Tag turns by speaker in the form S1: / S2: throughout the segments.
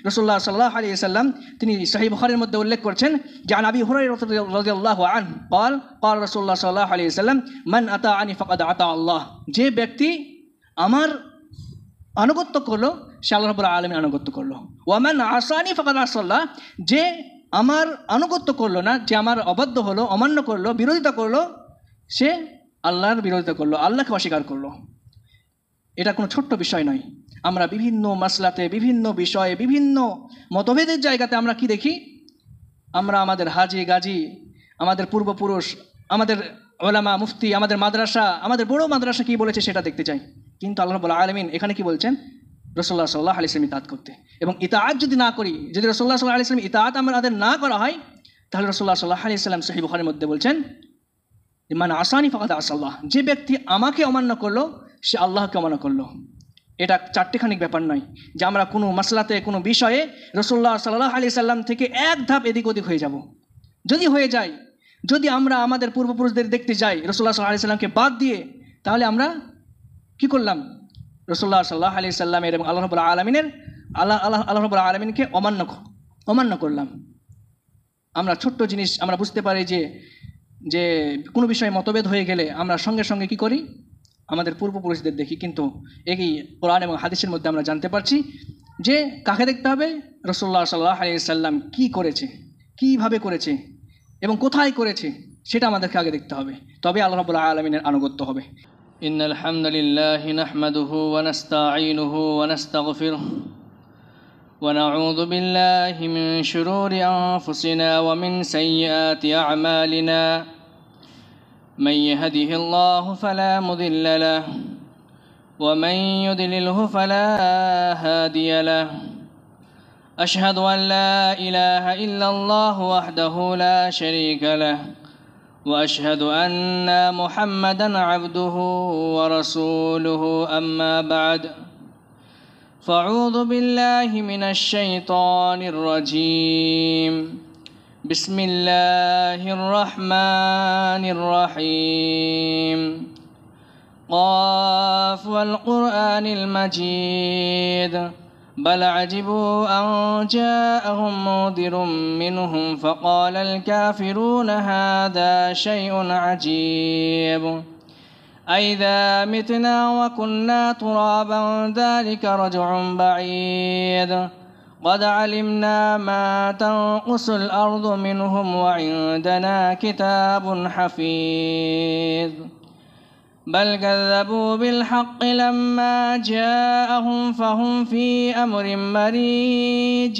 S1: রাসূলুল্লাহ সাল্লাল্লাহু আলাইহি ওয়াসাল্লাম তিনি সহিহ বুখারীর মধ্যে উল্লেখ করেছেন যে আন আবি হুরায়রা রাদিয়াল্লাহু আনহু قال قال রাসূলুল্লাহ সাল্লাল্লাহু আলাইহি ওয়াসাল্লাম মান আতাআনি ফাকাদ আতা আল্লাহ, যে ব্যক্তি আমার আনুগত্য করলো সে আল্লাহ রাব্বুল আলামিন আনুগত্য করলো। ওয়া মান আসানি ফাকাদ আসাল্লাহ, যে আমার আনুগত্য করলো না, যে আমার অবাধ্য হলো, অমান্য করলো, বিরোধিতা করলো, সে আল্লাহর বিরোধিতা করলো, আল্লাহকে অস্বীকার করলো। এটা কোনো ছোট্ট বিষয় নয়। আমরা বিভিন্ন মাসলাতে, বিভিন্ন বিষয়ে, বিভিন্ন মতভেদের জায়গাতে আমরা কি দেখি, আমরা আমাদের হাজি গাজী, আমাদের পূর্বপুরুষ, আমাদের ওলামা মুফতি, আমাদের মাদ্রাসা, আমাদের বড় মাদ্রাসা কি বলেছে সেটা দেখতে চাই। কিন্তু আল্লাহ রাব্বুল আলামিন এখানে কি বলছেন, রাসূলুল্লাহ সাল্লাল্লাহু আলাইহি ওয়াসাল্লাম ইতাআত করতে। এবং ইতাআত যদি না করি, যদি রাসূলুল্লাহ সাল্লাল্লাহু আলাইহি ওয়াসাল্লাম ইতাআত আমাদের না করা হয়, তাহলে রাসূলুল্লাহ সাল্লাল্লাহু আলাইহি ওয়াসাল্লাম সহিহ বুখারীর মধ্যে বলছেন মান আসানি ফাকাদ আসাল্লাহ, যে ব্যক্তি আমাকে অমান্য করলো সে আল্লাহকে অমান্য করলো। এটা চারটিখানিক ব্যাপার নয় যে আমরা কোনো মাসলাতে, কোনো বিষয়ে রাসূলুল্লাহ সাল্লাল্লাহু আলাইহি ওয়াসাল্লাম থেকে এক ধাপ এদিক ওদিক হয়ে যাব। যদি হয়ে যায়, যদি আমরা আমাদের পূর্বপুরুষদের দেখতে যাই রাসূলুল্লাহ সাল্লাল্লাহু আলাইহি ওয়াসাল্লামকে বাদ দিয়ে, তাহলে আমরা কি করলাম, রাসূলুল্লাহ সাল্লাল্লাহু আলাইহি ওয়াসাল্লামের এবং আল্লাহ রাব্বুল আলামিনের আল্লাহ রাব্বুল আলামিনকে অমান্য করলাম। আমরা ছোট্ট জিনিস আমরা বুঝতে পারি যে কোনো বিষয়ে মতভেদ হয়ে গেলে আমরা সঙ্গে সঙ্গে কি করি, আমাদের পূর্বপুরুষদের দেখি। কিন্তু এই কোরআন এবং হাদিসের মধ্যে আমরা জানতে পারছি যে কাকে দেখতে হবে, রাসূলুল্লাহ সাল্লাল্লাহু আলাইহি ওয়াসাল্লাম কী করেছে, কীভাবে করেছে এবং কোথায় করেছে সেটা আমাদেরকে আগে দেখতে হবে, তবে আল্লাহ রাব্বুল আলামিনের আনুগত্য হবে। ইন্নাল হামদুলিল্লাহি নাহমাদুহু ওয়া নাস্তাঈনুহু ওয়া নাস্তাগফিরুহু ওয়া নাউযু বিল্লাহি মিন শুরুরি আনফুসিনা ওয়া মিন সাইয়্যাতি আ'মালিনা من يهده الله فلا مضل له ومن يضلله فلا هادي له أشهد أن لا إله إلا الله وحده لا شريك له وأشهد أن محمدا عبده ورسوله أما بعد فأعوذ بالله من الشيطان الرجيم بسم الله الرحمن الرحيم قاف والقرآن المجيد بل عجبوا أن جاءهم منذر منهم فقال الكافرون هذا شيء عجيب أئذا متنا وكنا ترابا ذلك رجع بعيد قد علمنا ما تنقص الأرض منهم وعندنا كتاب حفيظ بل كذبوا بالحق لما جاءهم فهم في أمر مريج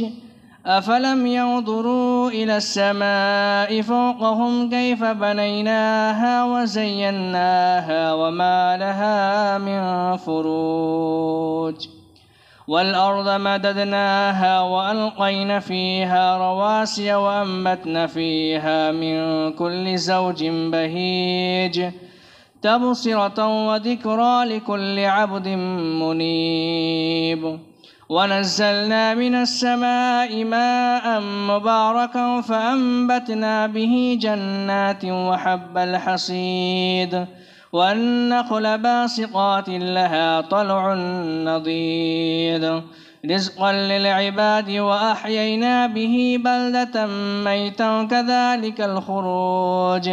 S1: أفلم ينظروا إلى السماء فوقهم كيف بنيناها وزيناها وما لها من فروج والأرض مددناها وألقينا فيها رواسي وأنبتنا فيها من كل زوج بهيج تبصرة وذكرى لكل عبد منيب ونزلنا من السماء ماء مباركا فأنبتنا به جنات وحب الحصيد والنخل باسقات لها طلع نضيد رزقا للعباد وأحيينا به بلدة ميتا كذلك الخروج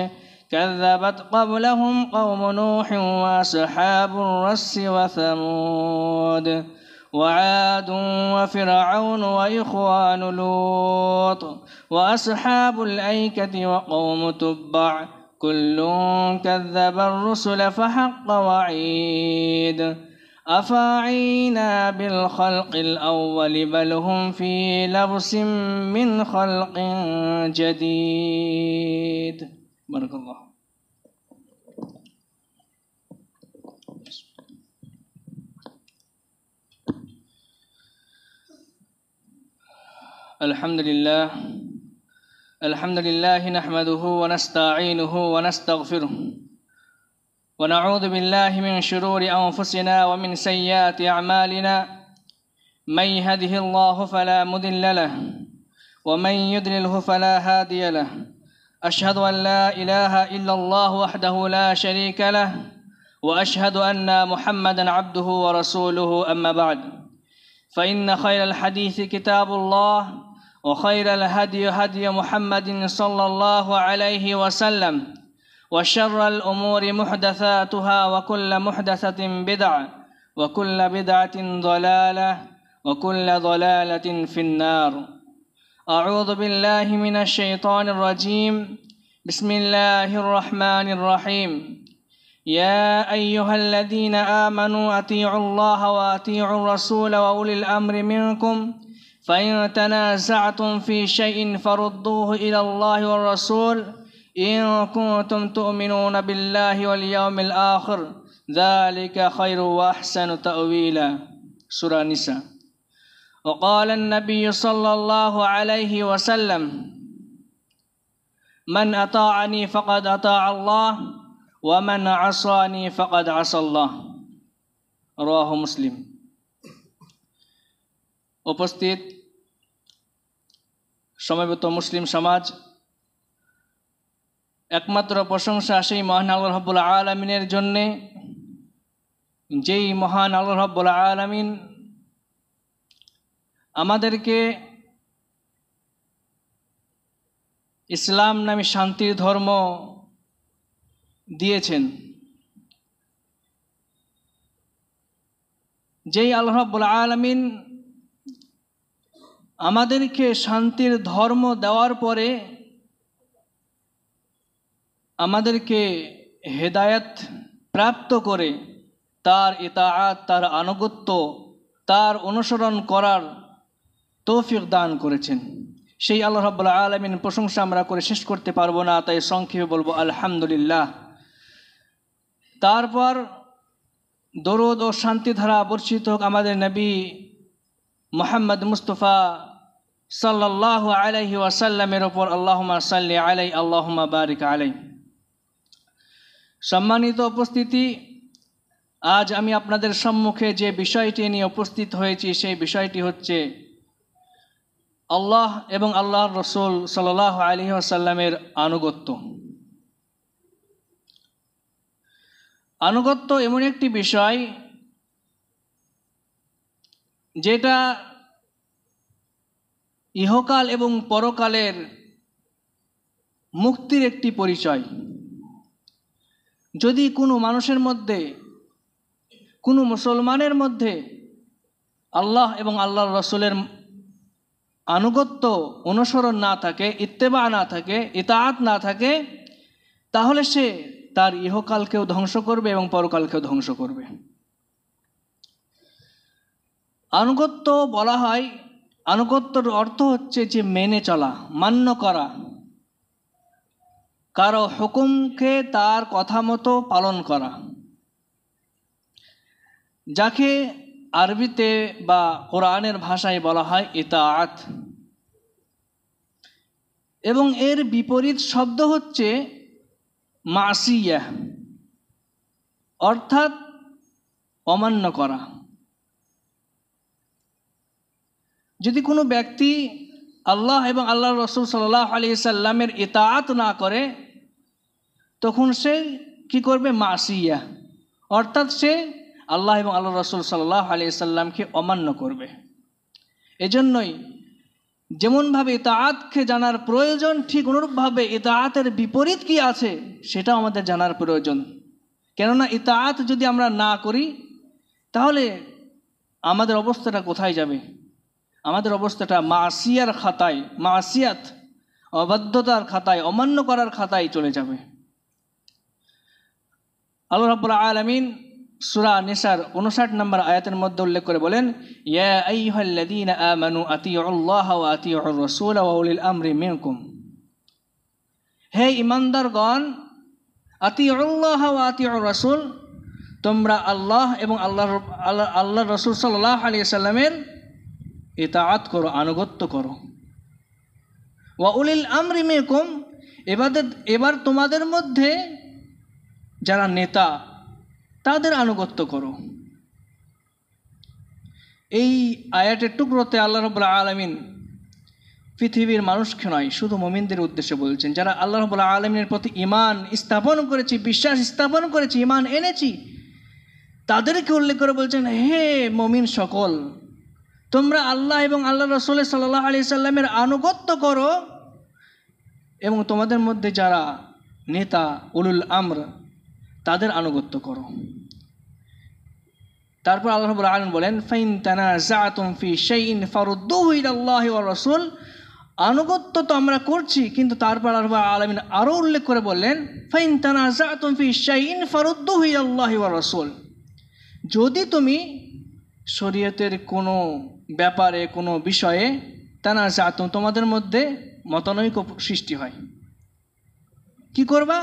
S1: كذبت قبلهم قوم نوح وأصحاب الرس وثمود وعاد وفرعون وإخوان لوط وأصحاب الأيكة وقوم تبع كل كذب الرسل فحق وعيد أفعينا بالخلق الأول بل هم في لبس من خلق جديد بارك الله. الحمد لله نحمده ونستعينه ونستغفره ونعوذ بالله من شرور أنفسنا ومن سيئات أعمالنا من يهده الله فلا مضل له ومن يضلله فلا هادي له أشهد أن لا إله إلا الله وحده لا شريك له وأشهد أن محمدا عبده ورسوله أما بعد فإن خير الحديث كتاب الله وخير الهدي هدي محمد صلى الله عليه وسلم وشر الأمور محدثاتها وكل محدثة بدعة وكل بدعة ضلالة وكل ضلالة في النار أعوذ بالله من الشيطان الرجيم بسم الله الرحمن الرحيم يا أيها الذين آمنوا أطيعوا الله وأطيعوا الرسول وأولي الأمر منكم فإن تنازعتم في شيء فردوه إلى الله والرسول إن كنتم تؤمنون بالله واليوم الآخر ذلك خير وأحسن تأويلا سورة النساء وقال النبي صلى الله عليه وسلم من أطاعني فقد أطاع الله ومن عصاني فقد عصى الله رواه মুসলিম। উপস্থিত সমবেত মুসলিম সমাজ, একমাত্র প্রশংসা সেই মহান আল্লাহ রাব্বুল আলামিনের জন্যে, যেই মহান আল্লাহ রাব্বুল আলামিন আমাদেরকে ইসলাম নামে শান্তির ধর্ম দিয়েছেন। যেই আল্লাহ রাব্বুল আলামিন আমাদেরকে শান্তির ধর্ম দেওয়ার পরে আমাদেরকে হেদায়েত প্রাপ্ত করে তার ইতাআত, তার আনুগত্য, তার অনুসরণ করার তৌফিক দান করেছেন, সেই আল্লাহ রাব্বুল আলামিন প্রশংসা আমরা করে শেষ করতে পারবো না, তাই সংক্ষেপে বলবো আলহামদুলিল্লাহ। তারপর দরুদ ও শান্তি ধারা বর্ষিত হোক আমাদের নবী মুহাম্মদ মুস্তাফা সাল্লাল্লাহু আলাইহি ওয়াসাল্লামের ওপর। আল্লাহুম্মা সাল্লি আলাইহি আল্লাহুম্মা বারিক আলাইহি। সম্মানিত উপস্থিতি, আজ আমি আপনাদের সম্মুখে যে বিষয়টি নিয়ে উপস্থিত হয়েছি সেই বিষয়টি হচ্ছে আল্লাহ এবং আল্লাহর রসুল সাল্লাল্লাহু আলাইহি ওয়াসাল্লামের আনুগত্য। আনুগত্য এমন একটি বিষয় যেটা ইহকাল এবং পরকালের মুক্তির একটি পরিচয়। যদি কোনো মানুষের মধ্যে, কোনো মুসলমানের মধ্যে আল্লাহ এবং আল্লাহর রসুলের আনুগত্য, অনুসরণ না থাকে, ইত্তেবা না থাকে, ইতাআত না থাকে, তাহলে সে তার ইহকালকেও ধ্বংস করবে এবং পরকালকেও ধ্বংস করবে। আনুগত্য বলা হয়, আনুগত্যর অর্থ হচ্ছে যে মেনে চলা, মান্য করা, কারো হুকুমকে তার কথা মতো পালন করা, যাকে আরবিতে বা কোরআনের ভাষায় বলা হয় ইতাআত। এবং এর বিপরীত শব্দ হচ্ছে মাসিয়াহ, অর্থাৎ অমান্য করা। যদি কোনো ব্যক্তি আল্লাহ এবং আল্লাহর রাসূল সাল্লাল্লাহু আলাইহি সাল্লামের ইতাআত না করে, তখন সে কি করবে? মাসিয়াহ, অর্থাৎ সে আল্লাহ এবং আল্লাহ রাসূল সাল্লাল্লাহু আলাইহি সাল্লামকে অমান্য করবে। এজন্যই যেমনভাবে ইতাআতকে জানার প্রয়োজন, ঠিক অনুরূপভাবে ইতাআতের বিপরীত কি আছে সেটাও আমাদের জানার প্রয়োজন। কেননা ইতাআত যদি আমরা না করি তাহলে আমাদের অবস্থাটা কোথায় যাবে? আমাদের অবস্থাটা মাসিয়ার খাতায়, মাসিয়াত, অবাধ্যতার খাতায়, অমান্য করার খাতায় চলে যাবে। আল্লাহ রাব্বুল আলামিন সূরা নিসার 59 নম্বর আয়াতের মধ্যে উল্লেখ করে বলেন, ইয়া আইয়ুহাল্লাযীনা আমানু আতিউল্লাহা ওয়া আতিউর রাসূল ওয়া উলিল আমরি মিনকুম। হে ঈমানদারগণ, আতিউল্লাহা ওয়া আতিউর রাসূল, তোমরা আল্লাহ এবং আল্লাহর রাসূল সাল্লাল্লাহু আলাইহি সাল্লামের ইতাআত করো, আনুগত্য করো। ওয়া উলিল আমরি মিনকুম, এবার তোমাদের মধ্যে যারা নেতা তাদের আনুগত্য করো। এই আয়াতের টুকরোতে আল্লাহ রাব্বুল আলামিন পৃথিবীর মানুষকে নয়, শুধু মুমিনদের উদ্দেশ্যে বলছেন, যারা আল্লাহ রাব্বুল আলামিনের প্রতি ঈমান স্থাপন করেছি, বিশ্বাস স্থাপন করেছি, ঈমান এনেছি, তাদেরকে উল্লেখ করে বলছেন, হে মুমিন সকল, তোমরা আল্লাহ এবং আল্লাহ রসুল সাল্লাল্লাহু আলাইহি সাল্লামের আনুগত্য করো এবং তোমাদের মধ্যে যারা নেতা উলুল আমর তাদের আনুগত্য করো। তারপর আল্লাহ রাব্বুল আলামিন বলেন ফাইন তানাযাতুম ফি শাইইন ফারুদ্দুহু ইলাল্লাহি ওয়া রাসূল। আনুগত্য তো আমরা করছি, কিন্তু তারপর আল্লাহ রাব্বুল আলামিন আরও উল্লেখ করে বললেন ফাইন তানাযাতুম ফি শাইইন ফারুদ্দুহু ইলাল্লাহি ওয়া রাসূল। যদি তুমি শরীয়তের কোনো ব্যাপারে কোনো বিষয়ে তানাযাতুম তোমাদের মধ্যে মতানৈক্য সৃষ্টি হয়, কি করবা?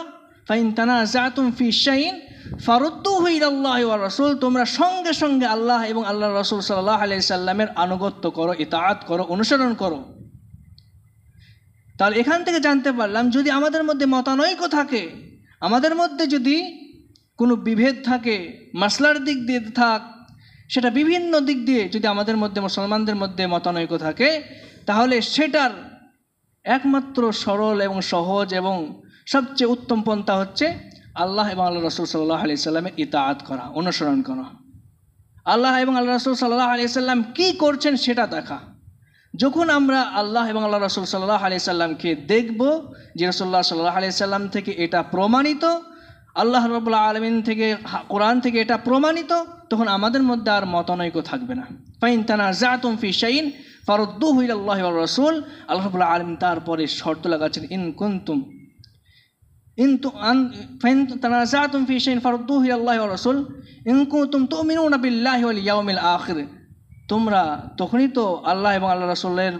S1: ফাইন তানাযাতুম ফি শাইইন ফারুদ্দুহু ইলাল্লাহি ওয়া রাসূল। তোমরা সঙ্গে সঙ্গে আল্লাহ এবং আল্লাহ রাসূল সাল্লাল্লাহু আলাইহি সাল্লামের আনুগত্য করো, ইতাআত করো, অনুসরণ করো। তাহলে এখান থেকে জানতে পারলাম যদি আমাদের মধ্যে মতানৈক্য থাকে, আমাদের মধ্যে যদি কোনো বিভেদ থাকে, মাসলার দিক দিয়ে থাক, সেটা বিভিন্ন দিক দিয়ে যদি আমাদের মধ্যে মুসলমানদের মধ্যে মতানৈক্য থাকে, তাহলে সেটার একমাত্র সরল এবং সহজ এবং সবচেয়ে উত্তম পন্থা হচ্ছে আল্লাহ এবং আল্লাহ রসুল সাল্লাল্লাহু আলাইহি সাল্লামের ইতাআত করা, অনুসরণ করা। আল্লাহ এবং আল্লাহ রসুল সাল্লাল্লাহু আলাইহি সাল্লাম কী করছেন সেটা দেখা। যখন আমরা আল্লাহ এবং আল্লাহ রসুল সাল্লাল্লাহু আলাইহি সাল্লামকে দেখব যে রাসূলুল্লাহ সাল্লাল্লাহু আলাইহি সাল্লাম থেকে এটা প্রমাণিত, আল্লাহ রাব্বুল আলামিন থেকে, কোরআন থেকে এটা প্রমাণিত, তখন আমাদের মধ্যে আর মতানৈক্য থাকবে না। ফাইন তানাযাতুম ফি শাইইন ফারুদ্দুহু ইলাল্লাহি ওয়া রাসূল। আল্লাহ রাব্বুল আলামিন তারপরে শর্ত লাগাচ্ছেন ফাইন তানাযাতুম ফি শাইইন ফারুদ্দুহু ইলাল্লাহি ওয়া রাসূল ইন কুনতুম তু'মিনুনা বিল্লাহি ওয়াল ইয়াউমিল আখির। তোমরা তখনই তো আল্লাহ এবং আল্লাহ রাসূলের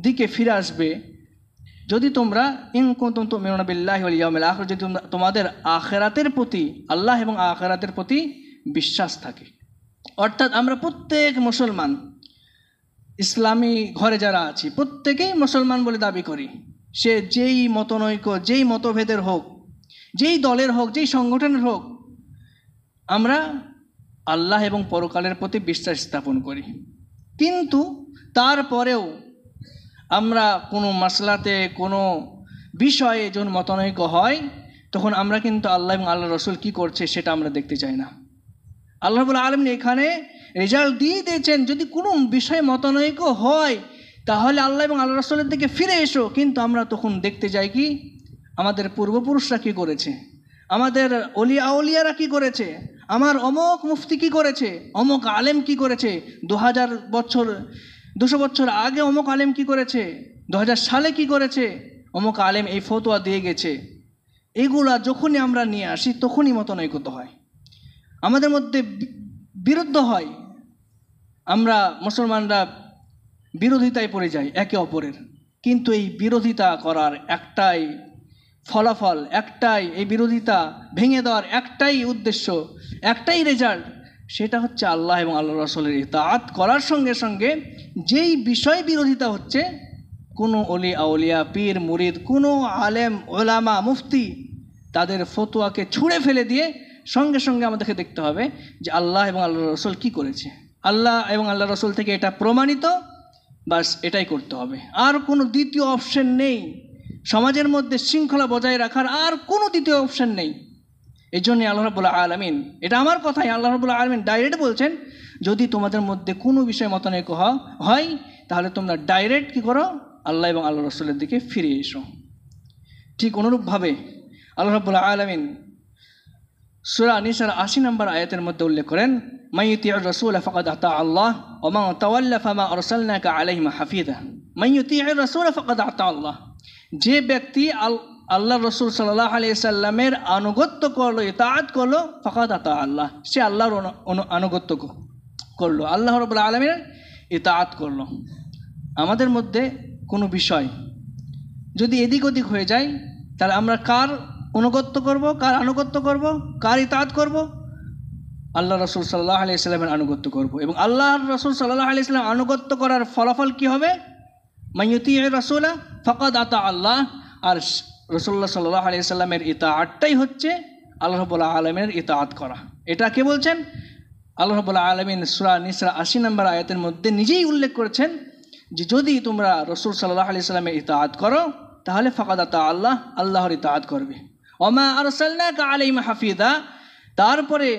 S1: দিকে ফিরে আসবে যদি তোমরা ইন কুনতুম তু'মিনুনা বিল্লাহি ওয়াল ইয়াউমিল আখির, যদি তোমাদের আখিরাতের প্রতি, আল্লাহ এবং আখিরাতের প্রতি বিশ্বাস থাকে। অর্থাৎ আমরা প্রত্যেক মুসলমান, ইসলামী ঘরে যারা আছি, প্রত্যেকেই মুসলমান বলে দাবি করি। সে যেই মতনৈক্য, যেই মতভেদের হোক, যেই দলের হোক, যেই সংগঠনের হোক, আমরা আল্লাহ এবং পরকালের প্রতি বিশ্বাস স্থাপন করি। কিন্তু তারপরেও আমরা কোনো মাসলাতে, কোনো বিষয়ে যখন মতানৈক্য হয়, তখন আমরা কিন্তু আল্লাহ এবং আল্লাহ রসুল কী করছে সেটা আমরা দেখতে চাই না। আল্লাহ রাব্বুল আলামিন এখানে রেজাল্ট দিয়ে দিয়েছেন, যদি কোনো বিষয়ে মতানৈক্য হয় তাহলে আল্লাহ এবং আল্লাহ রসুলের দিকে ফিরে এসো। কিন্তু আমরা তখন দেখতে যাই কি আমাদের পূর্বপুরুষরা কী করেছে, আমাদের আউলিয়ারা কী করেছে, আমার অমুক মুফতি কী করেছে, অমুক আলেম কী করেছে, 200 বছর আগে অমুক আলেম কী করেছে, 2000 সালে কী করেছে, অমুক আলেম এই ফতোয়া দিয়ে গেছে। এগুলা যখনই আমরা নিয়ে আসি তখনই মতানৈক্য হয়, আমাদের মধ্যে বিরুদ্ধ হয়, আমরা মুসলমানরা বিরোধিতায় পড়ে যাই একে অপরের। কিন্তু এই বিরোধিতা করার একটাই ফলাফল, একটাই, এই বিরোধিতা ভেঙে দেওয়ার একটাই উদ্দেশ্য, একটাই রেজাল্ট, সেটা হচ্ছে আল্লাহ এবং আল্লাহ রাসূলের ইতাআত করার সঙ্গে সঙ্গে যেই বিষয় বিরোধিতা হচ্ছে, কোনো অলি আউলিয়া, পীর মুরিদ, কোনো আলেম ওলামা মুফতি তাদের ফতোয়াকে ছুঁড়ে ফেলে দিয়ে সঙ্গে সঙ্গে আমাদেরকে দেখতে হবে যে আল্লাহ এবং আল্লাহ রসুল কী করেছে, আল্লাহ এবং আল্লাহ রসুল থেকে এটা প্রমাণিত, বাস এটাই করতে হবে। আর কোনো দ্বিতীয় অপশন নেই। সমাজের মধ্যে শৃঙ্খলা বজায় রাখার আর কোনো দ্বিতীয় অপশন নেই। এই জন্যে আল্লাহ রাব্বুল আলামিন, এটা আমার কথাই, আল্লাহ রাব্বুল আলামিন ডাইরেক্ট বলছেন যদি তোমাদের মধ্যে কোনো বিষয়ে মতানৈক্য হয় তাহলে তোমরা ডাইরেক্ট কী করো, আল্লাহ এবং আল্লাহ রসুলের দিকে ফিরে এসো। ঠিক অনুরূপভাবে আল্লাহ রাব্বুল আলামিন সূরা নিসার 80 নম্বর আয়াতের মধ্যে উল্লেখ করেন মান ইউতিউর রাসূল ফাকাদ আতা আল্লাহ ওয়া মান তাওয়াল্লা ফামা আরসালনাকা আলাইহিম হাফিজা। মান ইউতিউর রাসূল ফাকাদ আতা আল্লাহ। যে ব্যক্তি আল্লাহ রসুল সাল্লাল্লাহু আলাইহি সাল্লামের আনুগত্য করলো, ইতাআত করলো, ফাকাদ আতা আল্লাহ, সে আল্লাহর আনুগত্য করলো, আল্লাহ রাব্বুল আলামিনের ইতাআত করলো। আমাদের মধ্যে কোনো বিষয় যদি এদিক ওদিক হয়ে যায় তাহলে আমরা কার অনুগত্য করব, কার আনুগত্য করব, কার ইতাআত করব? আল্লাহ রসুল সাল্লাল্লাহু আলাইহি সাল্লামের আনুগত্য করব। এবং আল্লাহর রসুল সাল্লাল্লাহু আলাইহি সাল্লাম আনুগত্য করার ফলাফল কি হবে? মান ইউতিউর রাসূলা ফাকাদ আতা আল্লাহ। আর রাসূলুল্লাহ সাল্লাল্লাহু আলাইহি সাল্লামের ইতাআতটাই হচ্ছে আল্লাহ রাব্বুল আলামিনের ইতাআত করা। এটা কে বলছেন? আল্লাহ রাব্বুল আলামিন সূরা নিসা 80 নম্বর আয়াতের মধ্যে নিজেই উল্লেখ করেছেন যে যদি তোমরা রাসূল সাল্লাল্লাহু আলাইহি সাল্লামের ইতাআত করো তাহলে ফাকাদ আতা আল্লাহ, আল্লাহর ইতাআত করবে। ওমা আরসালনাকা আলাইহিম হাফিজা। তারপরে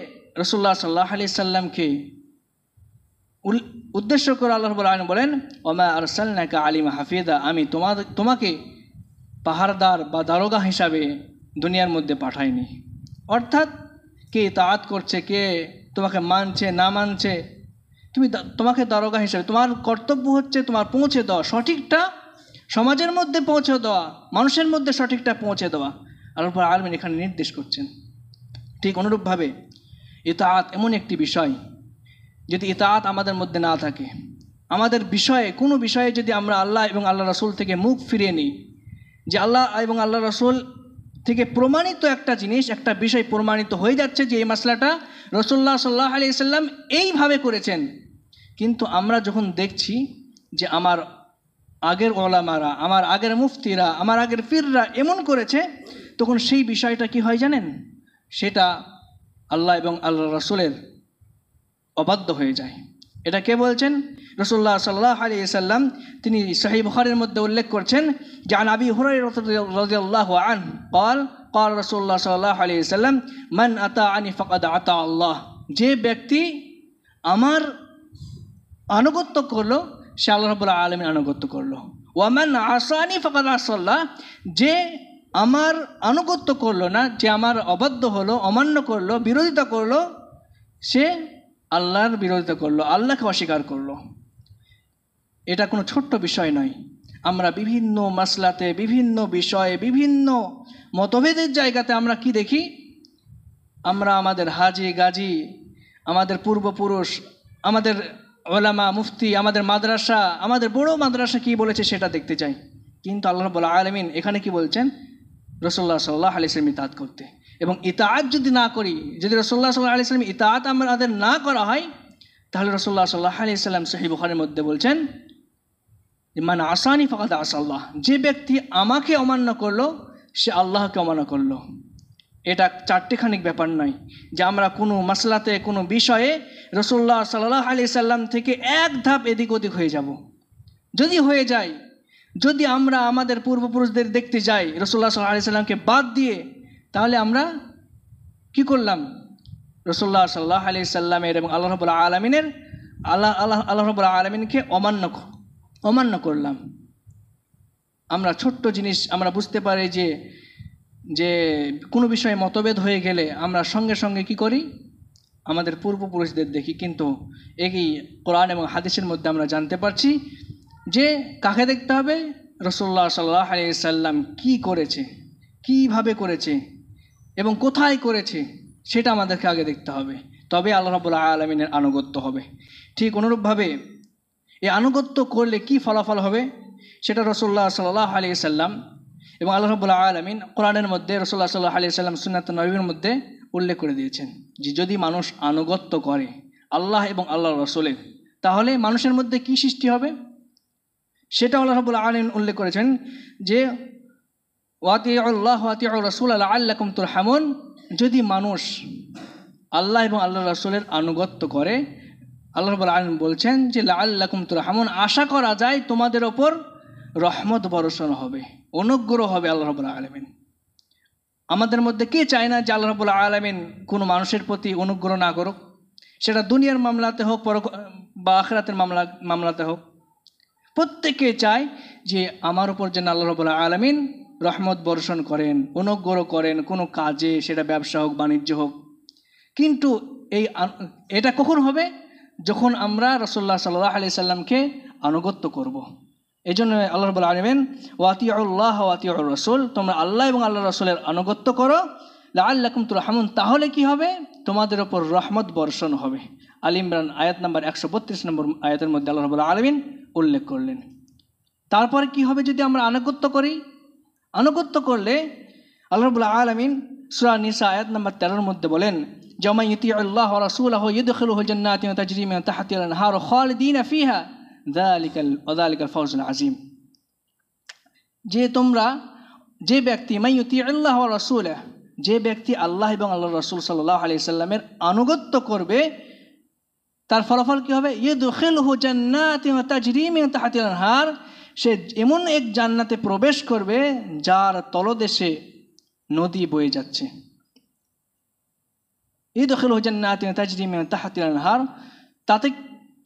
S1: রাসূলুল্লাহ সাল্লাল্লাহু আলাইহি সাল্লামকে উদ্দেশ্য করে আল্লাহ রাব্বুল আলামিন বলেন, ওমা আরসালনাকা আলিমা হাফিজা, আমি তোমাকে পাহারাদার বা দারোগা হিসাবে দুনিয়ার মধ্যে পাঠাইনি। অর্থাৎ কে ইতাআত করছে, কে তোমাকে মানছে না মানছে, তোমাকে দারোগা হিসাবে তোমার কর্তব্য হচ্ছে তোমার পৌঁছে দেওয়া, সঠিকটা সমাজের মধ্যে পৌঁছে দেওয়া, মানুষের মধ্যে সঠিকটা পৌঁছে দেওয়া। আল্লাহ রাব্বুল আলামিন এখানে নির্দেশ করছেন। ঠিক অনুরূপভাবে ইতাআত এমন একটি বিষয়, যদি ইতাআত আমাদের মধ্যে না থাকে, আমাদের বিষয়ে কোনো বিষয়ে যদি আমরা আল্লাহ এবং আল্লাহ রাসূল থেকে মুখ ফিরিয়ে নিই, যে আল্লাহ এবং আল্লাহ রাসূল থেকে প্রমাণিত একটা জিনিস, একটা বিষয় প্রমাণিত হয়ে যাচ্ছে যে এই মাসলাটা রাসূলুল্লাহ সাল্লাল্লাহু আলাইহি ওয়াসাল্লাম এইভাবে করেছেন, কিন্তু আমরা যখন দেখছি যে আমার আগের ওলামারা, আমার আগের মুফতিরা, আমার আগের পীররা এমন করেছে, তখন সেই বিষয়টা কি হয় জানেন? সেটা আল্লাহ এবং আল্লাহ রাসূলের অবাধ্য হয়ে যায়। এটা কে বলছেন? রাসূলুল্লাহ সাল্লাল্লাহু আলাইহি ওয়াসাল্লাম তিনি সহিহ বুখারীর মধ্যে উল্লেখ করছেন যে আন আবি হুরায়রা রাদিয়াল্লাহু আনহু قال قال রাসূলুল্লাহ সাল্লাল্লাহু আলাইহি ওয়াসাল্লাম মান আতাআনি ফাকাদ আতা আল্লাহ, যে ব্যক্তি আমার আনুগত্য করলো সে আল্লাহ রাব্বুল আলামিন আনুগত্য করলো। ওয়া মান আসানি ফাকাদ আসাল্লাহ, যে আমার আনুগত্য করলো না, যে আমার অবাধ্য হলো, অমান্য করলো, বিরোধিতা করলো, সে আল্লাহর বিরোধিতা করলো, আল্লাহকে অস্বীকার করলো। এটা কোনো ছোট্ট বিষয় নয়। আমরা বিভিন্ন মাসলাতে, বিভিন্ন বিষয়ে, বিভিন্ন মতভেদের জায়গাতে আমরা কি দেখি? আমরা আমাদের হাজি গাজী, আমাদের পূর্বপুরুষ, আমাদের ওলামা মুফতি, আমাদের মাদ্রাসা, আমাদের বড় মাদ্রাসা কি বলেছে সেটা দেখতে চাই। কিন্তু আল্লাহ রাব্বুল আলামিন এখানে কি বলছেন? রাসূলুল্লাহ সাল্লাল্লাহু আলাইহি ওয়াসাল্লাম ইতাআত করতে। এবং ইতাআত যদি না করি, যদি রাসূলুল্লাহ সাল্লাল্লাহু আলাইহি ওয়াসাল্লাম ইতাআত আমাদের না করা হয়, তাহলে রাসূলুল্লাহ সাল্লাল্লাহু আলাইহি ওয়াসাল্লাম সহিহ বুখারীর মধ্যে বলছেন মান আসানি ফাকাদ আসাল্লাহ, যে ব্যক্তি আমাকে অমান্য করলো সে আল্লাহকে অমান্য করলো। এটা চারটিখানিক ব্যাপার নয় যে আমরা কোনো মাসলাতে, কোনো বিষয়ে রাসূলুল্লাহ সাল্লাল্লাহু আলাইহি ওয়াসাল্লাম থেকে এক ধাপ এদিক ওদিক হয়ে যাব। যদি হয়ে যায়, যদি আমরা আমাদের পূর্বপুরুষদের দেখতে যাই রাসূলুল্লাহ সাল্লাল্লাহু আলাইহি ওয়াসাল্লামকে বাদ দিয়ে, তাহলে আমরা কি করলাম? রাসূলুল্লাহ সাল্লাল্লাহু আলাইহি ওয়াসাল্লামের এবং আল্লাহ রাব্বুল আলামিনের আল্লাহ রাব্বুল আলামিনকে অমান্য করলাম। আমরা ছোট্ট জিনিস আমরা বুঝতে পারি যে কোনো বিষয়ে মতভেদ হয়ে গেলে আমরা সঙ্গে সঙ্গে কি করি? আমাদের পূর্বপুরুষদের দেখি। কিন্তু এই কোরআন এবং হাদিসের মধ্যে আমরা জানতে পারছি যে কাকে দেখতে হবে? রাসূলুল্লাহ সাল্লাল্লাহু আলাইহি ওয়াসাল্লাম কী করেছে, কীভাবে করেছে এবং কোথায় করেছে, সেটা আমাদেরকে আগে দেখতে হবে। তবে আল্লাহ রাব্বুল আলামিনের আনুগত্য হবে। ঠিক অনুরূপভাবে এই আনুগত্য করলে কি ফলাফল হবে সেটা রাসূলুল্লাহ সাল্লাল্লাহু আলাইহি ওয়াসাল্লাম এবং আল্লাহ রাব্বুল আলামিন কোরআনের মধ্যে, রাসূলুল্লাহ সাল্লাল্লাহু আলাইহি ওয়াসাল্লাম সুন্নাত নববীর মধ্যে উল্লেখ করে দিয়েছেন যে যদি মানুষ আনুগত্য করে আল্লাহ এবং আল্লাহর রাসূলের, তাহলে মানুষের মধ্যে কি সৃষ্টি হবে সেটা আল্লাহ রাব্বুল আলামিন উল্লেখ করেছেন যে ওয়াতিউল্লাহ ওয়াতিউর রাসূল লাআল্লাকুম তুরহামুন, যদি মানুষ আল্লাহ এবং আল্লাহর রাসূলের আনুগত্য করে, আল্লাহ রাব্বুল আলামিন বলছেন যে লাআল্লাকুম তুরহামুন, আশা করা যায় তোমাদের ওপর রহমত বর্ষণ হবে, অনুগ্রহ হবে আল্লাহ রাব্বুল আলামিন। আমাদের মধ্যে কে চায় না যে আল্লাহ রাব্বুল আলামিন কোনো মানুষের প্রতি অনুগ্রহ না করুক? সেটা দুনিয়ার মামলাতে হোক বা আখিরাতের মামলাতে হোক, প্রত্যেকে চায় যে আমার উপর যেন আল্লাহ রাব্বুল আলামিন রহমত বর্ষণ করেন, অনুগ্রহ করেন, কোনো কাজে, সেটা ব্যবসা হোক, বাণিজ্য হোক। কিন্তু এটা কখন হবে? যখন আমরা রাসূলুল্লাহ সাল্লাল্লাহু আলাইহি সাল্লামকে আনুগত্য করব। এই জন্য আল্লাহ রাব্বুল আলামিন ওয়াতিউল্লাহ ওয়াতিউর রাসূল, তোমরা আল্লাহ এবং আল্লাহর রাসূলের আনুগত্য করো, লাআল্লাকুম তুরহামুন, তাহলে কি হবে? তোমাদের ওপর রহমত বর্ষণ হবে। আলে ইমরান আয়াত নম্বর 132 নম্বর আয়াতের মধ্যে আল্লাহ রাব্বুল আলামিন উল্লেখ করলেন। তারপরে কি হবে যদি আমরা আনুগত্য করি? আনুগত্য করলে আল্লাহ রাব্বুল আলামিন সূরা নিসা আয়াত নম্বর 13 এর মধ্যে বলেন যে মান ইউতিউল্লাহ ওয়া রাসূলাহু ইদখিলুহু জান্নাতিন তাজরি মিন তাহতিহা আল-আনহার খালিদিনা ফিহা যালিকাল ফাওজুল আযীম। যে ব্যক্তি মান ইউতিউল্লাহ ওয়া রাসূলাহু, যে ব্যক্তি আল্লাহ এবং আল্লাহর রাসূল সাল্লাল্লাহু আলাইহি সাল্লামের আনুগত্য করবে, তার ফলাফল কি হবে? ইদখিলুহু জান্নাতিন তাজরি মিন তাহতিহা আল-আনহার, সে এমন এক জান্নাতে প্রবেশ করবে যার তলদেশে নদী বয়ে যাচ্ছে। ইদখিলুহু জান্নাতিন তাজরি মিন তাহতিহা আল-আনহার, তাতে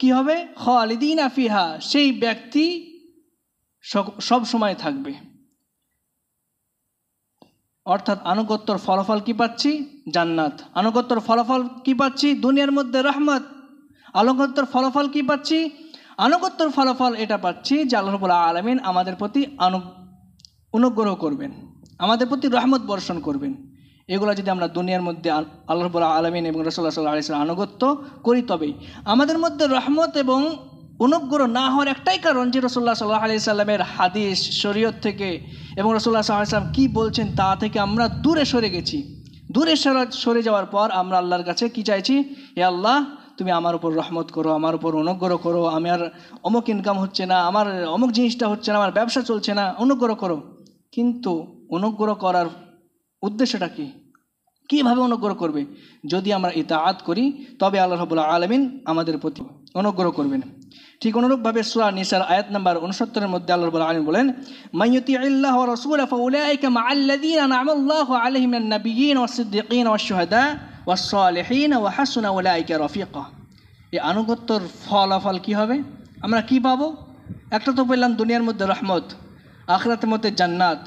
S1: কি হবে? খালিদিনা ফিহা, সেই ব্যক্তি সব সময় থাকবে। অর্থাৎ আনুগত্যর ফলাফল কি পাচ্ছি? জান্নাত। আনুগত্যর ফলাফল কি পাচ্ছি? দুনিয়ার মধ্যে রহমত। আনুগত্যর ফলাফল কি পাচ্ছি? আনুগত্যর ফলাফল এটা পাচ্ছি যে আল্লাহ রাব্বুল আলামিন আমাদের প্রতি অনুগ্রহ করবেন, আমাদের প্রতি রহমত বর্ষণ করবেন। এগুলো যদি আমরা দুনিয়ার মধ্যে আল্লাহ রাব্বুল আলামিন এবং রাসূলুল্লাহ সাল্লাল্লাহু আলাইহি ওয়াসাল্লাম আনুগত্য করি, তবেই আমাদের মধ্যে রহমত এবং অনুগ্রহ না হওয়ার একটাই কারণ যে রাসূলুল্লাহ সাল্লাল্লাহু আলাইহি সাল্লামের হাদিস শরীয়ত থেকে এবং রাসূলুল্লাহ সাল্লাল্লাহু আলাইহি সাল্লাম কী বলছেন তা থেকে আমরা দূরে সরে গেছি। দূরে সরে যাওয়ার পর আমরা আল্লাহর কাছে কি চাইছি? হে আল্লাহ, তুমি আমার উপর রহমত করো, আমার উপর অনুগ্রহ করো, আমার অমুক ইনকাম হচ্ছে না, আমার অমুক জিনিসটা হচ্ছে না, আমার ব্যবসা চলছে না, অনুগ্রহ করো। কিন্তু অনুগ্রহ করার উদ্দেশ্যটা কি? কীভাবে অনুগ্রহ করবে? যদি আমরা ইতাআত করি তবে আল্লাহ রাব্বুল আলামিন আমাদের প্রতি অনুগ্রহ করবেন। ঠিক অনুরূপভাবে সূরা নিসার আয়াত নাম্বার 69 মধ্যে আল্লাহ রাব্বুল আলামিন বলেন, মাইয়ুতিইল্লাহ ওয়া রাসূলাহু ফাউলাইকা মাআল্লাযীনা আন'আমাল্লাহু আলাইহিম মিনান নাবিয়্যিন ওয়াস-সিদ্দীকিন ওয়াশ-শুহাদা ওয়াস-সালিহিন ওয়া হাসুনা উলাইকা রাফিকা। এই আনুগত্যর ফলাফল কি হবে? আমরা কি পাবো? একটা তো পেলাম দুনিয়ার মধ্যে রহমত, আখিরাতের মধ্যে জান্নাত।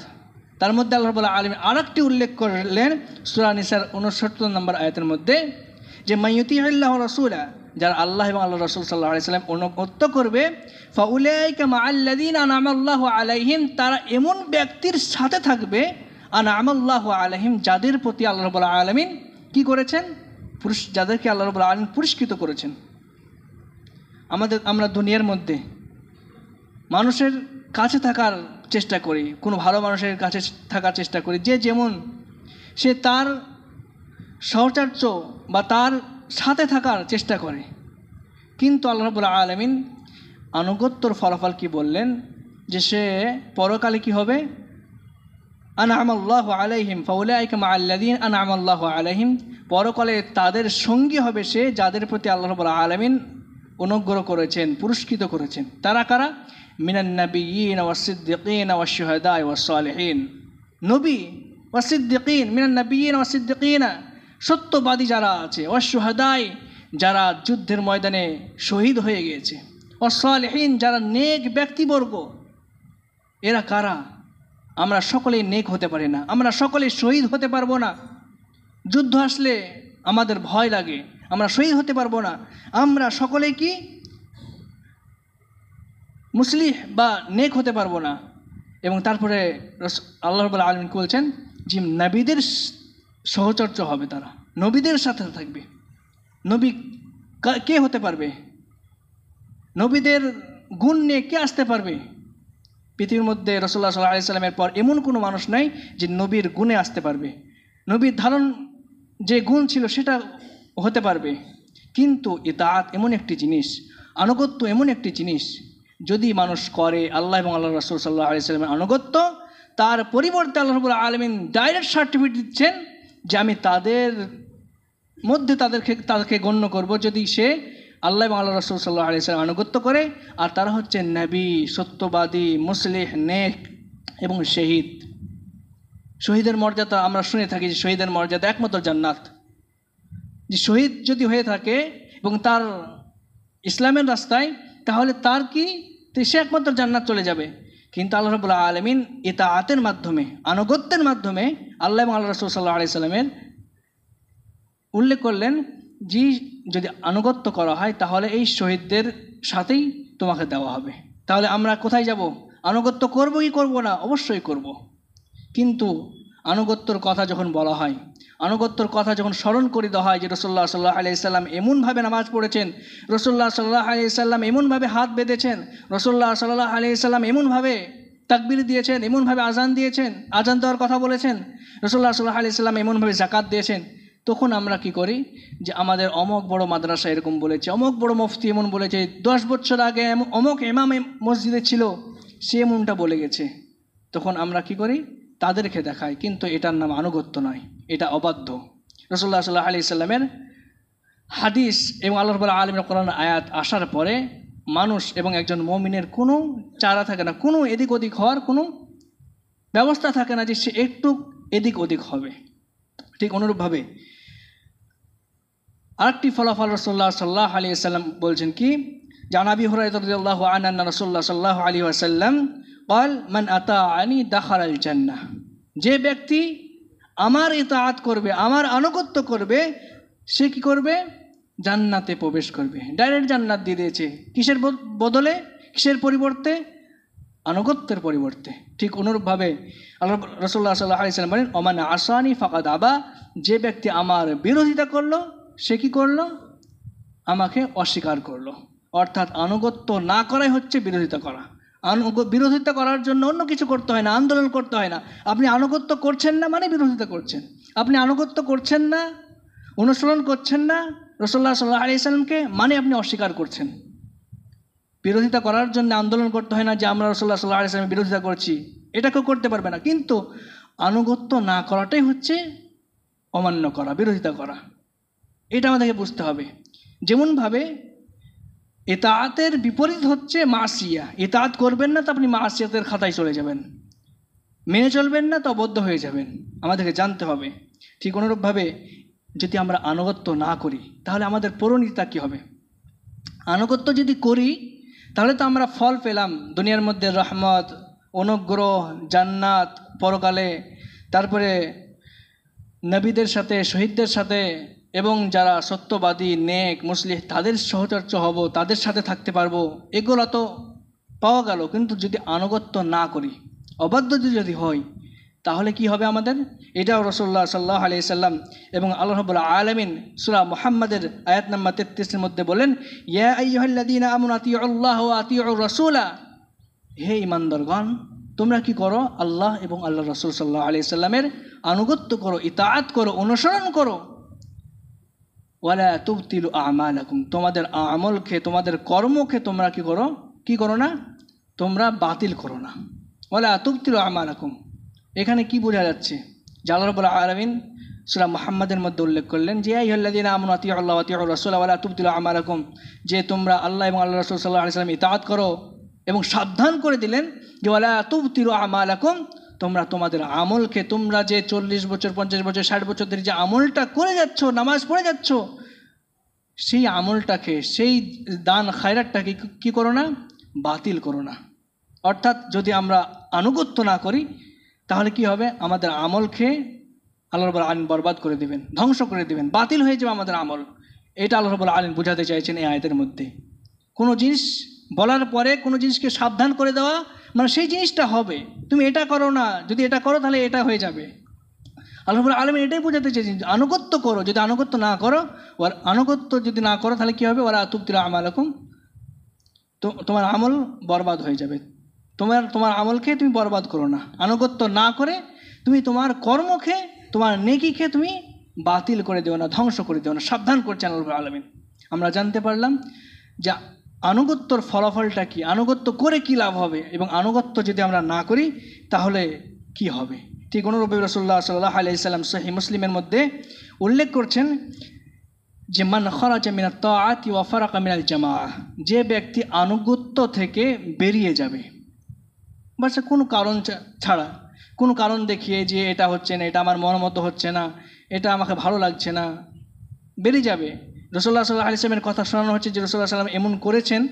S1: তার মধ্যে আল্লাহ রাব্বুল আলামিন আরেকটি উল্লেখ করলেন সূরা নিসার 69 নম্বর আয়াতের মধ্যে, যে মাইয়ুতিইল্লাহ ওয়া রাসূলা, যারা আল্লাহ এবং আল্লাহ রাসূল সাল্লাল্লাহু আলাইহি সাল্লাম অনুগত্য করবে, ফাউলাইকা মাআল্লাযীনা আন'আমাল্লাহু আলাইহিম, তারা এমন ব্যক্তির সাথে থাকবে, আন'আমাল্লাহু আলাইহিম, যাদের প্রতি আল্লাহ রাব্বুল আলামিন কি করেছেন? যাদেরকে আল্লাহ রাব্বুল আলামিন পুরস্কৃত করেছেন। আমরা দুনিয়ার মধ্যে মানুষের কাছে থাকার চেষ্টা করি, কোনো ভালো মানুষের কাছে থাকার চেষ্টা করি, যে যেমন সে তার সহচর্য বা তার সাথে থাকার চেষ্টা করে। কিন্তু আল্লাহ রাব্বুল আলামিন আনুগত্যর ফলাফল কি বললেন? যে সে পরকালে কি হবে? আন'আমাল্লাহু আলাইহিম ফাউলাইকা মাআল্লাযীনা আন'আমাল্লাহু আলাইহিম, পরকালে তাদের সঙ্গী হবে সে যাদের প্রতি আল্লাহ রাব্বুল আলামিন অনুগ্রহ করেছেন, পুরস্কৃত করেছেন। তারা কারা? মিনান নাবিয়্যিন ওয়াস-সিদ্দীকিন ওয়াশ-শুহাদা ওয়াস-সালিহিন। নবী ওয়াস-সিদ্দীকিন, মিনান নাবিয়্যিন ওয়াস-সিদ্দীকিন, সত্যবাদী যারা আছে, ওয়াশ-শুহাদা, যারা যুদ্ধের ময়দানে শহীদ হয়ে গিয়েছে, ওয়াস-সালিহিন, যারা নেক ব্যক্তিবর্গ। এরা কারা? আমরা সকলেই নেক হতে পারি না, আমরা সকলেই শহীদ হতে পারবো না। যুদ্ধ আসলে আমাদের ভয় লাগে, আমরা শহীদ হতে পারবো না। আমরা সকলেই কি মুসলিহ বা নেক হতে পারবো না। এবং তারপরে আল্লাহ রাব্বুল আলামিন বলছেন যে নবীদের সহচর্য হবে, তারা নবীদের সাথে থাকবে। নবী কে হতে পারবে? নবীদের গুণ নিয়ে কে আসতে পারবে? পৃথিবীর মধ্যে রাসূলুল্লাহ সাল্লাল্লাহু আলাইহি সাল্লামের পর এমন কোনো মানুষ নাই যে নবীর গুণে আসতে পারবে। নবীর ধারণ যে গুণ ছিল সেটা হতে পারবে। কিন্তু ইতাআত এমন একটি জিনিস, আনুগত্য এমন একটি জিনিস, যদি মানুষ করে আল্লাহ এবং আল্লাহ রাসূল সাল্লাল্লাহু আলাইহি সাল্লামের আনুগত্য, তার পরিবর্তে আল্লাহ রাব্বুল আলামিন ডাইরেক্ট সার্টিফিকেট দিচ্ছেন যে আমি তাদের মধ্যে তাদেরকে গণ্য করব যদি সে আল্লাহ এবং আল্লাহ রাসূল সাল্লাল্লাহু আলাইহি সাল্লাম আনুগত্য করে। আর তারা হচ্ছে নবী, সত্যবাদী, মুসলিহ, নেক এবং শহীদ। শহীদের মর্যাদা আমরা শুনে থাকি যে শহীদের মর্যাদা একমাত্র জান্নাত। যে শহীদ যদি হয়ে থাকে এবং তার ইসলামের রাস্তায়, তাহলে তার কি সে একমাত্র জান্নাত চলে যাবে। কিন্তু আল্লাহ রাব্বুল আলামিন ইতাআতের মাধ্যমে, আনুগত্যের মাধ্যমে আল্লাহ এবং আল্লাহ রাসূল সাল্লাল্লাহু আলাইহি সাল্লামের উল্লেখ করলেন যে যদি আনুগত্য করা হয় তাহলে এই শহীদদের সাথেই তোমাকে দেওয়া হবে। তাহলে আমরা কোথায় যাব? আনুগত্য করব কি করব না? অবশ্যই করব। কিন্তু আনুগত্যর কথা যখন বলা হয়, আনুগত্যর কথা যখন স্মরণ করে দেওয়া হয় যে রাসূলুল্লাহ সাল্লাল্লাহু আলাইহি সাল্লাম এমনভাবে নামাজ পড়েছেন, রাসূলুল্লাহ সাল্লাল্লাহু আলাইহি সাল্লাম এমনভাবে হাত বেঁধেছেন, রাসূলুল্লাহ সাল্লাল্লাহু আলাইহি সাল্লাম এমনভাবে তাকবীর দিয়েছেন, এমনভাবে আজান দিয়েছেন, আজান দেওয়ার কথা বলেছেন, রাসূলুল্লাহ সাল্লাল্লাহু আলাইহি সাল্লাম এমনভাবে যাকাত দিয়েছেন, তখন আমরা কি করি যে আমাদের অমুক বড় মাদ্রাসা এরকম বলেছে, অমুক বড় মুফতি এমন বলেছে, 10 বছর আগে অমুক ইমাম মসজিদে ছিল, সে এমনটা বলে গেছে। তখন আমরা কি করি? তাদেরকে দেখাই। কিন্তু এটার নাম আনুগত্য নয়, এটা অবাধ্য। রাসূলুল্লাহ সাল্লাল্লাহু আলাইহি সাল্লামের হাদিস এবং আল্লাহ রাব্বুল আলামিনের কোরআন আয়াত আসার পরে মানুষ এবং একজন মুমিনের কোনো চারা থাকে না, কোনো এদিক ওদিক হওয়ার কোনো ব্যবস্থা থাকে না যে সে একটু এদিক ওদিক হবে। ঠিক অনুরূপভাবে আরেকটি ফলাফল রাসূলুল্লাহ সাল্লাল্লাহু আলাইহি সাল্লাম বলছেন কি, জান আবি হুরায়রা রাদিয়াল্লাহু আনহু আন্না রাসূলুল্লাহ সাল্লাল্লাহু আলাইহি ওয়াসাল্লাম قال من আতাআনি দাখালাল জান্নাহ, যে ব্যক্তি আমার ইতাআত করবে, আমার আনুগত্য করবে, সে কি করবে? জান্নাতে প্রবেশ করবে। ডাইরেক্ট জান্নাত দিয়ে দিয়েছে। কিসের বদলে, কিসের পরিবর্তে? আনুগত্যের পরিবর্তে। ঠিক অনুরূপভাবে আল্লাহ রাসূলুল্লাহ সাল্লাল্লাহু আলাইহি ওয়াসাল্লাম বলেন ওমান আসানি ফাকাদ আবা, যে ব্যক্তি আমার বিরোধিতা করলো সে কি করলো? আমাকে অস্বীকার করলো। অর্থাৎ আনুগত্য না করাই হচ্ছে বিরোধিতা করা। বিরোধিতা করার জন্য অন্য কিছু করতে হয় না, আন্দোলন করতে হয় না। আপনি আনুগত্য করছেন না মানে বিরোধিতা করছেন। আপনি আনুগত্য করছেন না, অনুসরণ করছেন না রাসূলুল্লাহ সাল্লাল্লাহু আলাইহি ওয়াসাল্লামকে, মানে আপনি অস্বীকার করছেন। বিরোধিতা করার জন্য আন্দোলন করতে হয় না যে আমরা রাসূলুল্লাহ সাল্লাল্লাহু আলাইহি ওয়াসাল্লামের বিরোধিতা করছি, এটা কেউ করতে পারবে না। কিন্তু আনুগত্য না করাটাই হচ্ছে অমান্য করা, বিরোধিতা করা। এটা আমাদেরকে বুঝতে হবে। যেমনভাবে ইতাআতের বিপরীত হচ্ছে মাসিয়া। ইতাআত করবেন না তো আপনি মাসিয়াতের খাতায় চলে যাবেন, মেনে চলবেন না তো অবদ্ধ হয়ে যাবেন, আমাদেরকে জানতে হবে। ঠিক অনুরূপভাবে যদি আমরা আনুগত্য না করি তাহলে আমাদের পরিণতিটা কী হবে? আনুগত্য যদি করি তাহলে তো আমরা ফল পেলাম দুনিয়ার মধ্যে, রহমত, অনুগ্রহ, জান্নাত পরকালে, তারপরে নবীদের সাথে, শহীদদের সাথে, এবং যারা সত্যবাদী, নেক, মুসলিহ তাদের সহচর্য হব, তাদের সাথে থাকতে পারবো, এগুলো তো পাওয়া গেল। কিন্তু যদি আনুগত্য না করি, অবাধ্য যদি হয়, তাহলে কি হবে আমাদের? এটাও রাসূলুল্লাহ সাল্লাল্লাহু আলাইহি সাল্লাম এবং আল্লাহ রাব্বুল আলামিন সূরা মুহাম্মাদের আয়াত নম্বর 33 এর মধ্যে বলেন, ইয়া আইয়ুহাল্লাযীনা আমানু আতিউল্লাহ ওয়া আতিউর রাসূলা, হে ঈমানদারগণ তোমরা কি করো? আল্লাহ এবং আল্লাহর রাসূল সাল্লাল্লাহু আলাইহি সাল্লামের আনুগত্য করো, ইতাআত করো, অনুসরণ করো। ওয়ালা তুবতিলু আমালাকুম, তোমাদের আমলকে, তোমাদের কর্মকে তোমরা কি করো না? তোমরা বাতিল করো না। ওয়ালা তুবতিলু আমালাকুম, এখানে কি বোঝা যাচ্ছে? যে আল্লাহ রাব্বুল আলামিন সূরা মুহাম্মাদের মধ্যে উল্লেখ করলেন যে আইয়ুহাল্লাযীনা আমানু আতিউল্লাহ ওয়া আতিউর রাসূলা ওয়ালা তুবতিলু আমালাকুম, যে তোমরা আল্লাহ এবং আল্লাহর রাসূল সাল্লাল্লাহু আলাইহি ওয়াসাল্লাম ইতাআত করো, এবং সাবধান করে দিলেন যে ওয়ালা তুবতিলু আমালাকুম, তোমরা তোমাদের আমলকে, তোমরা যে 40 বছর, 50 বছর, 60 বছর ধরে যে আমলটা করে যাচ্ছ, নামাজ পড়ে যাচ্ছ, সেই আমলটাকে, সেই দান খায়রাতটাকে কি করো না? বাতিল করো না। অর্থাৎ যদি আমরা আনুগত্য না করি তাহলে কি হবে? আমাদের আমলকে আল্লাহ রাব্বুল আলামিন বরবাদ করে দিবেন, ধ্বংস করে দিবেন, বাতিল হয়ে যাবে আমাদের আমল। এটা আল্লাহ রাব্বুল আলামিন বোঝাতে চাইছেন এই আয়াতের মধ্যে। কোনো জিনিস বলার পরে কোনো জিনিসকে সাবধান করে দেওয়া, মানে সেই জিনিসটা হবে, তুমি এটা করো না, যদি এটা করো তাহলে এটা হয়ে যাবে। আল্লাহ রাব্বুল আলামিন এটাই বোঝাতে চাইছেন, আনুগত্য করো, যদি আনুগত্য না করো, আনুগত্য যদি না করো তাহলে কী হবে? ওয়ালা তুবতিলু আমালাকুম, তোমার আমল বরবাদ হয়ে যাবে। তোমার আমলকে তুমি বরবাদ করো না। আনুগত্য না করে তুমি তোমার কর্মকে, তোমার নেকিকে তুমি বাতিল করে দিও না, ধ্বংস করে দিও না, সাবধান করছেন আল্লাহ রাব্বুল আলামিন। আমরা জানতে পারলাম যে আনুগত্যর ফলাফলটা কি, আনুগত্য করে কি লাভ হবে, এবং আনুগত্য যদি আমরা না করি তাহলে কি হবে। ঠিক অনুরূপে রাসূলুল্লাহ সাল্লাল্লাহু আলাইহি সাল্লাম সহিহ মুসলিমের মধ্যে উল্লেখ করছেন যে মান খারাজা মিনাত তাআতি ওয়া ফারাকা মিনাল জামাআহ, যে ব্যক্তি আনুগত্য থেকে বেরিয়ে যাবে, বাস কোনো কারণ ছাড়া, কোনো কারণ দেখিয়ে যে এটা হচ্ছে না, এটা আমার মন মতো হচ্ছে না, এটা আমাকে ভালো লাগছে না, বেরিয়ে যাবে। রাসূলুল্লাহ সাল্লাল্লাহু আলাইহি সাল্লামের কথা শোনানো হচ্ছে যে রাসূলুল্লাহ সাল্লাল্লাহু আলাইহি সাল্লাম এমন করেছেন,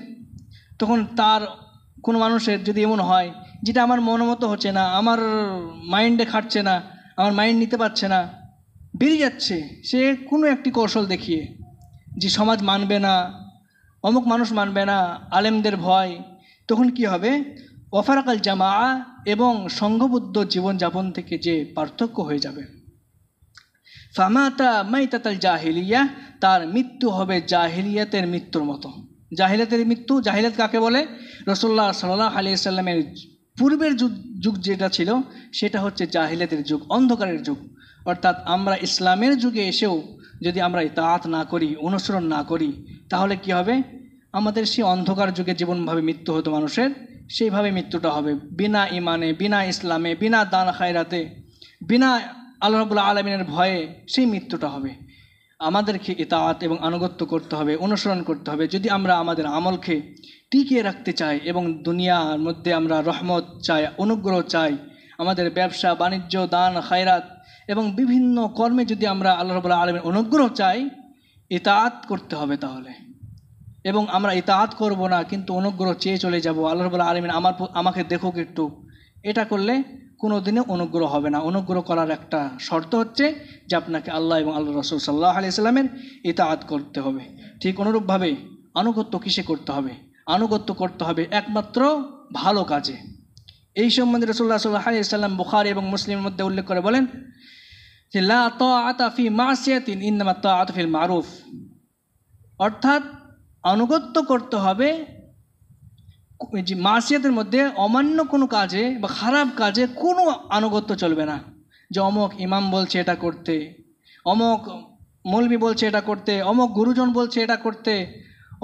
S1: তখন তার কোনো মানুষের যদি এমন হয় যেটা আমার মন মতো হচ্ছে না, আমার মাইন্ডে খাটছে না, আমার মাইন্ড নিতে পারছে না, বেরিয়ে যাচ্ছে সে কোনো একটি কৌশল দেখিয়ে, যে সমাজ মানবে না, অমুক মানুষ মানবে না, আলেমদের ভয়, তখন কি হবে? ওয়াফারাকাল জামাআ, এবং সংঘবদ্ধ জীবনযাপন থেকে যে পার্থক্য হয়ে যাবে। ফামাতা মাইতাতাল জাহিলিয়া, তার মৃত্যু হবে জাহিলিয়াতের মৃত্যুর মতো। জাহিলিয়াতের মৃত্যু, জাহিলিয়াত কাকে বলে? রাসূলুল্লাহ সাল্লাল্লাহু আলাইহি সাল্লামের পূর্বের যুগ যেটা ছিল সেটা হচ্ছে জাহিলিয়াতের যুগ, অন্ধকারের যুগ। অর্থাৎ আমরা ইসলামের যুগে এসেও যদি আমরা ইতাআত না করি, অনুসরণ না করি, তাহলে কি হবে? আমাদের সেই অন্ধকার যুগে যেমনভাবে মৃত্যু হতো মানুষের, সেইভাবে মৃত্যুটা হবে, বিনা ইমানে, বিনা ইসলামে, বিনা দান খায়রাতে, বিনা আল্লাহ রাব্বুল আলামিনের ভয়ে সেই মৃত্যুটা হবে। আমাদেরকে ইতাআত এবং আনুগত্য করতে হবে, অনুসরণ করতে হবে। যদি আমরা আমাদের আমলকে টিকিয়ে রাখতে চাই এবং দুনিয়ার মধ্যে আমরা রহমত চাই, অনুগ্রহ চাই, আমাদের ব্যবসা বাণিজ্য, দান খায়রাত এবং বিভিন্ন কর্মে যদি আমরা আল্লাহ রাব্বুল আলামিনের অনুগ্রহ চাই, ইতাআত করতে হবে। তাহলে এবং আমরা ইতাআত করব না, কিন্তু অনুগ্রহ চেয়ে চলে যাব, আল্লাহ রাব্বুল আলামিন আমাকে দেখুক একটু, এটা করলে কোনো দিনে অনুগ্রহ হবে না। অনুগ্রহ করার একটা শর্ত হচ্ছে যে আপনাকে আল্লাহ এবং আল্লাহ রাসূল সাল্লাল্লাহু আলাইহি সাল্লামের ইতাআত করতে হবে। ঠিক অনুরূপভাবে আনুগত্য কিসে করতে হবে? আনুগত্য করতে হবে একমাত্র ভালো কাজে। এই সম্বন্ধে রাসূলুল্লাহ সাল্লাল্লাহু আলাইহি সাল্লাম বুখারী এবং মুসলিমের মধ্যে উল্লেখ করে বলেন যে লা তাআতা ফি মাসিয়াতিন ইন্নামা তাআতু ফিল মারুফ, অর্থাৎ আনুগত্য করতে হবে যে মাসিয়াতের মধ্যে অমান্য কোনো কাজে বা খারাপ কাজে কোনো আনুগত্য চলবে না। যে অমক ইমাম বলছে এটা করতে, অমক মৌলবি বলছে এটা করতে, অমক গুরুজন বলছে এটা করতে,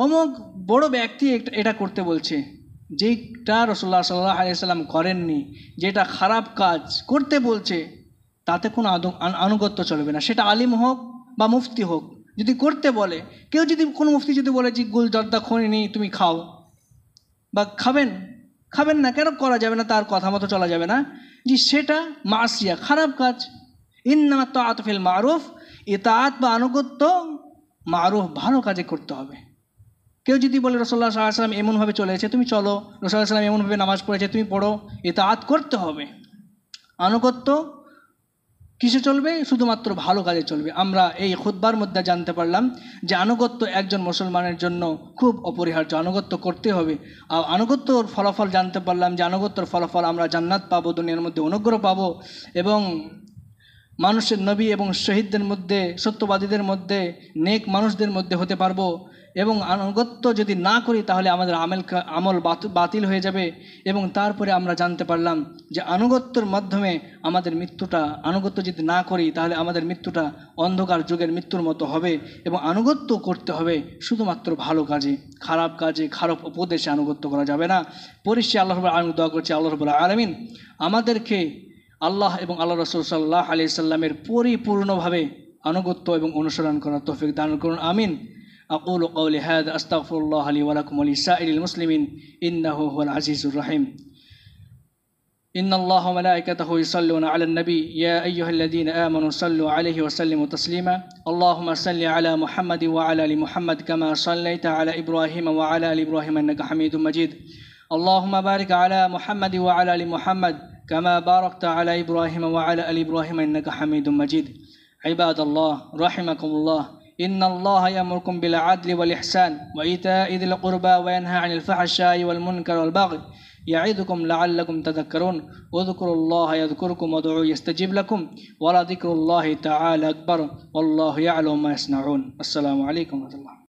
S1: অমক বড় ব্যক্তি এটা করতে বলছে, যেটা রাসূলুল্লাহ সাল্লাল্লাহু আলাইহি সাল্লাম করেননি, যেটা খারাপ কাজ করতে বলছে, তাতে কোনো আনুগত্য চলবে না। সেটা আলিম হোক বা মুফতি হোক, যদি করতে বলে, কেউ যদি কোনো মুফতি যদি বলে যে গুল জর্দা খনি তুমি খাও বা খাবেন না, কেন করা যাবে না, তার কথা মতো চলা যাবে না, যে সেটা মাসিয়া, খারাপ কাজ। ইন্নামা তাআতু ফিল মারুফ, ইতাআত বা আনুগত্য মারুফ, ভালো কাজে করতে হবে। কেউ যদি বলে রাসূলুল্লাহ সাল্লাল্লাহু আলাইহি ওয়াসাল্লাম এমনভাবে চলেছে, তুমি চলো, রাসূলুল্লাহ সাল্লাল্লাহু আলাইহি ওয়াসাল্লাম এমনভাবে নামাজ পড়েছে, তুমি পড়ো, ইতাআত করতে হবে। আনুগত্য কিসে চলবে? শুধুমাত্র ভালো কাজে চলবে। আমরা এই খুতবার মধ্যে জানতে পারলাম যে আনুগত্য একজন মুসলমানের জন্য খুব অপরিহার্য, আনুগত্য করতে হবে। আর আনুগত্যর ফলাফল জানতে পারলাম যে আনুগত্যর ফলাফল আমরা জান্নাত পাবো, দুনিয়ার মধ্যে অনুগ্রহ পাবো, এবং মানুষের নবী এবং শহীদদের মধ্যে, সত্যবাদীদের মধ্যে, নেক মানুষদের মধ্যে হতে পারবো। এবং আনুগত্য যদি না করি তাহলে আমাদের আমল বাতিল হয়ে যাবে। এবং তারপরে আমরা জানতে পারলাম যে আনুগত্যের মাধ্যমে আমাদের মৃত্যুটা, আনুগত্য যদি না করি তাহলে আমাদের মৃত্যুটা অন্ধকার যুগের মৃত্যুর মতো হবে। এবং আনুগত্য করতে হবে শুধুমাত্র ভালো কাজে, খারাপ কাজে, খারাপ উপদেশে আনুগত্য করা যাবে না। পরিশেষে আল্লাহ রাব্বুল আলামিন দোয়া করছি, আল্লাহ রাব্বুল আলামিন আমাদেরকে আল্লাহ এবং আল্লাহ রাসূল সাল্লাল্লাহু আলাইহি সাল্লামের পরিপূর্ণভাবে আনুগত্য এবং অনুসরণ করার তৌফিক দান করুন, আমিন। أقول قولي هذا أستغفر الله لي ولكم ولسائر المسلمين إنه هو العزيز الرحيم. إن الله وملائكته يصلون على النبي يا أيها الذين آمنوا صلوا عليه وسلموا تسليما. اللهم صل على محمد وعلى آل محمد كما صليت على إبراهيم وعلى آل إبراهيم إنك حميد مجيد. اللهم بارك على محمد وعلى آل محمد كما باركت على إبراهيم وعلى آل إبراهيم إنك حميد مجيد. عباد الله رحمكم الله، إن الله يأمركم بالعدل والإحسان وإيتاء ذي القربى وينهى عن الفحشاء والمنكر والبغي يعظكم لعلكم تذكرون. اذكروا الله يذكركم وادعوه يستجيب لكم ولذكر الله تعالى أكبر والله يعلم ما يصنعون. السلام عليكم ورحمة الله.